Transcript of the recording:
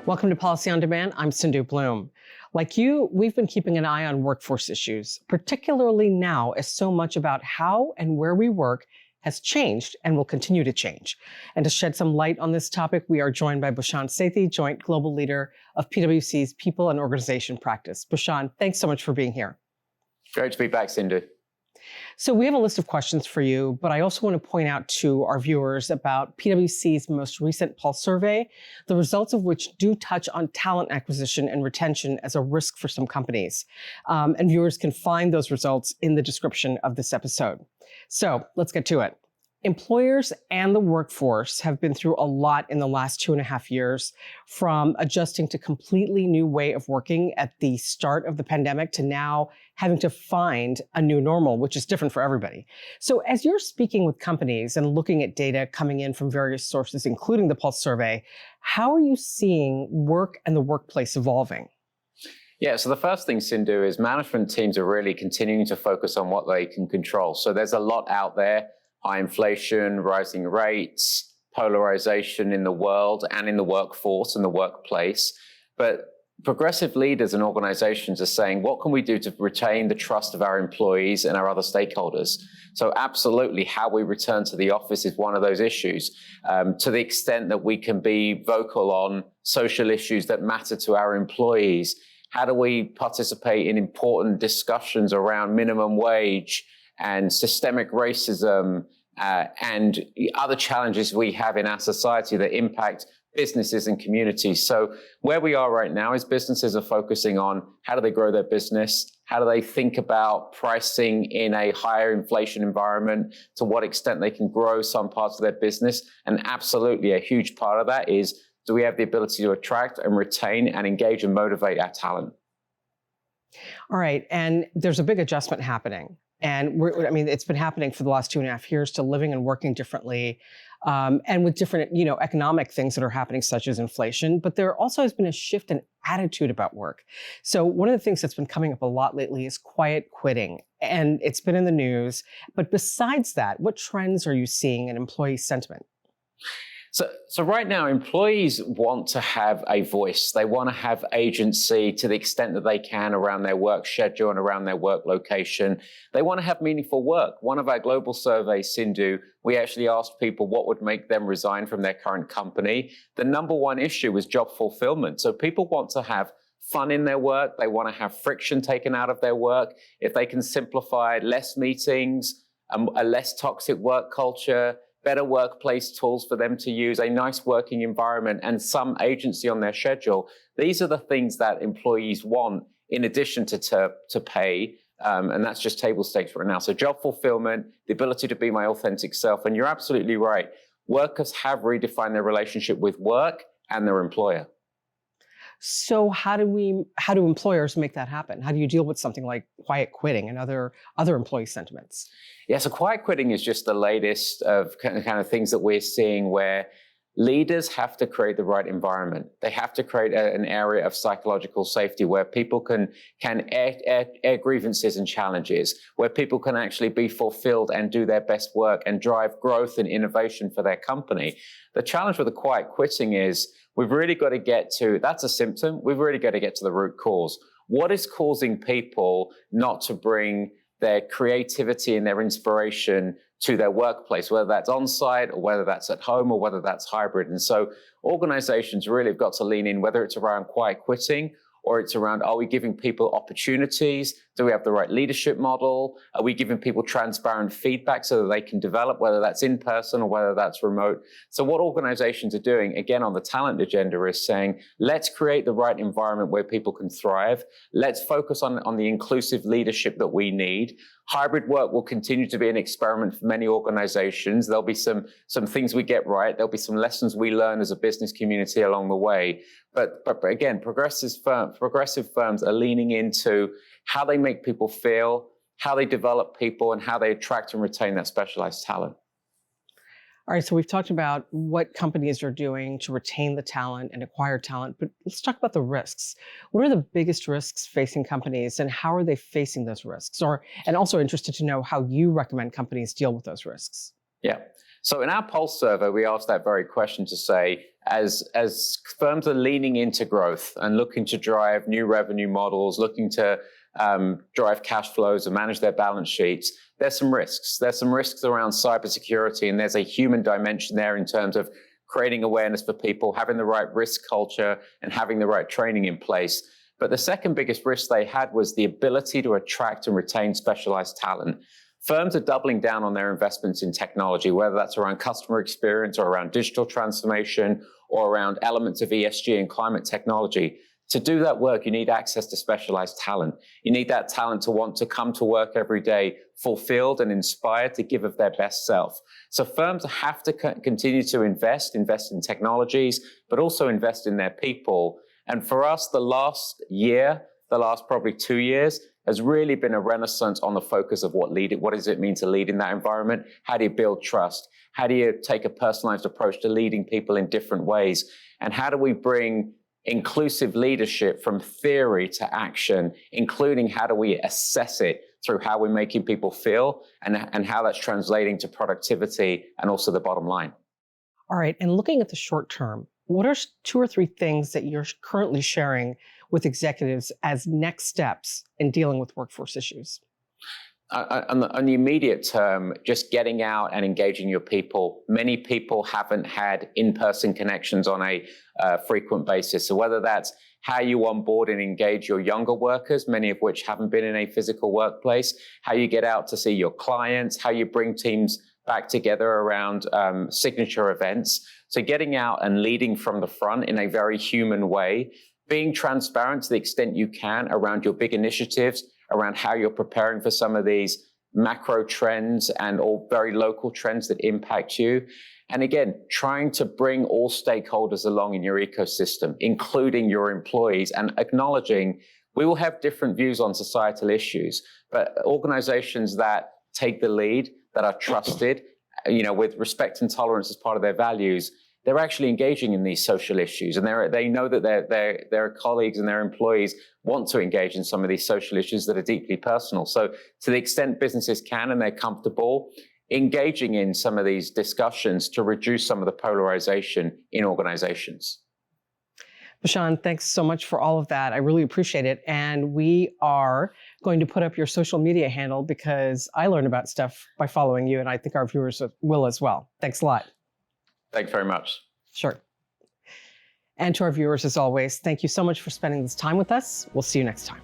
Welcome to Policy on Demand. I'm Sindhu Bloom. Like you, we've been keeping an eye on workforce issues, particularly now as so much about how and where we work has changed and will continue to change. And to shed some light on this topic, we are joined by Bhushan Sethi, Joint Global Leader of PwC's People and Organization Practice. Bhushan, thanks so much for being here. Great to be back, Sindhu. So we have a list of questions for you, but I also want to point out to our viewers about PwC's most recent pulse survey, the results of which do touch on talent acquisition and retention as a risk for some companies. And viewers can find those results in the description of this episode. So let's get to it. Employers and the workforce have been through a lot in the last 2.5 years, from adjusting to completely new way of working at the start of the pandemic to now having to find a new normal, which is different for everybody. So as you're speaking with companies and looking at data coming in from various sources, including the Pulse survey, how are you seeing work and the workplace evolving? Yeah, so the first thing, Sindhu, is management teams are really continuing to focus on what they can control. So there's a lot out there. High inflation, rising rates, polarization in the world and in the workforce and the workplace. But progressive leaders and organizations are saying, what can we do to retain the trust of our employees and our other stakeholders? So absolutely, how we return to the office is one of those issues. To the extent that we can be vocal on social issues that matter to our employees, how do we participate in important discussions around minimum wage and systemic racism and other challenges we have in our society that impact businesses and communities. So where we are right now is businesses are focusing on how do they grow their business? How do they think about pricing in a higher inflation environment? To what extent they can grow some parts of their business? And absolutely a huge part of that is, do we have the ability to attract and retain and engage and motivate our talent? All right, and there's a big adjustment happening. And it's been happening for the last 2.5 years to living and working differently, and with different, economic things that are happening, such as inflation. But there also has been a shift in attitude about work. So one of the things that's been coming up a lot lately is quiet quitting, and it's been in the news. But besides that, what trends are you seeing in employee sentiment? So right now, employees want to have a voice. They want to have agency to the extent that they can around their work schedule and around their work location. They want to have meaningful work. One of our global surveys, Sindhu, we actually asked people what would make them resign from their current company. The number one issue was job fulfillment. So people want to have fun in their work. They want to have friction taken out of their work. If they can simplify less meetings, a less toxic work culture, better workplace tools for them to use, a nice working environment, and some agency on their schedule. These are the things that employees want in addition to pay. And that's just table stakes right now. So job fulfillment, the ability to be my authentic self. And you're absolutely right. Workers have redefined their relationship with work and their employer. So how do employers make that happen? How do you deal with something like quiet quitting and other employee sentiments? Yeah, so quiet quitting is just the latest of kind of things that we're seeing where leaders have to create the right environment. They have to create an area of psychological safety where people can air grievances and challenges, where people can actually be fulfilled and do their best work and drive growth and innovation for their company. The challenge with the quiet quitting is we've really got to get to, that's a symptom, we've really got to get to the root cause. What is causing people not to bring their creativity and their inspiration to their workplace, whether that's on-site or whether that's at home or whether that's hybrid? And so organizations really have got to lean in, whether it's around quiet quitting or it's around, are we giving people opportunities? Do we have the right leadership model? Are we giving people transparent feedback so that they can develop, whether that's in person or whether that's remote? So what organizations are doing, again, on the talent agenda is saying, let's create the right environment where people can thrive. Let's focus on the inclusive leadership that we need. Hybrid work will continue to be an experiment for many organizations. There'll be some things we get right. There'll be some lessons we learn as a business community along the way. But again, progressive firms are leaning into how they make people feel, how they develop people, and how they attract and retain that specialized talent. All right, so we've talked about what companies are doing to retain the talent and acquire talent, but let's talk about the risks. What are the biggest risks facing companies, and how are they facing those risks? And also interested to know how you recommend companies deal with those risks. Yeah. So in our Pulse survey, we asked that very question to say, as firms are leaning into growth and looking to drive new revenue models, looking to drive cash flows and manage their balance sheets, there's some risks. There's some risks around cybersecurity, and there's a human dimension there in terms of creating awareness for people, having the right risk culture, and having the right training in place. But the second biggest risk they had was the ability to attract and retain specialized talent. Firms are doubling down on their investments in technology, whether that's around customer experience or around digital transformation or around elements of ESG and climate technology. To do that work, you need access to specialized talent. You need that talent to want to come to work every day fulfilled and inspired to give of their best self. So firms have to continue to invest in technologies, but also invest in their people. And for us, the last probably 2 years, has really been a renaissance on the focus of what does it mean to lead in that environment? How do you build trust? How do you take a personalized approach to leading people in different ways? And how do we bring inclusive leadership from theory to action, including how do we assess it through how we're making people feel and how that's translating to productivity and also the bottom line? All right. And looking at the short term, what are 2 or 3 things that you're currently sharing with executives as next steps in dealing with workforce issues? On the immediate term, just getting out and engaging your people. Many people haven't had in-person connections on a frequent basis. So whether that's how you onboard and engage your younger workers, many of which haven't been in a physical workplace, how you get out to see your clients, how you bring teams back together around signature events. So getting out and leading from the front in a very human way, being transparent to the extent you can around your big initiatives, around how you're preparing for some of these macro trends and all very local trends that impact you. And again, trying to bring all stakeholders along in your ecosystem, including your employees, and acknowledging we will have different views on societal issues, but organizations that take the lead, that are trusted, with respect and tolerance as part of their values, they're actually engaging in these social issues, and they know that their colleagues and their employees want to engage in some of these social issues that are deeply personal. So to the extent businesses can and they're comfortable, engaging in some of these discussions to reduce some of the polarization in organizations. Bhushan, thanks so much for all of that. I really appreciate it. And we are going to put up your social media handle because I learn about stuff by following you, and I think our viewers will as well. Thanks a lot. Thanks very much. Sure. And to our viewers, as always, thank you so much for spending this time with us. We'll see you next time.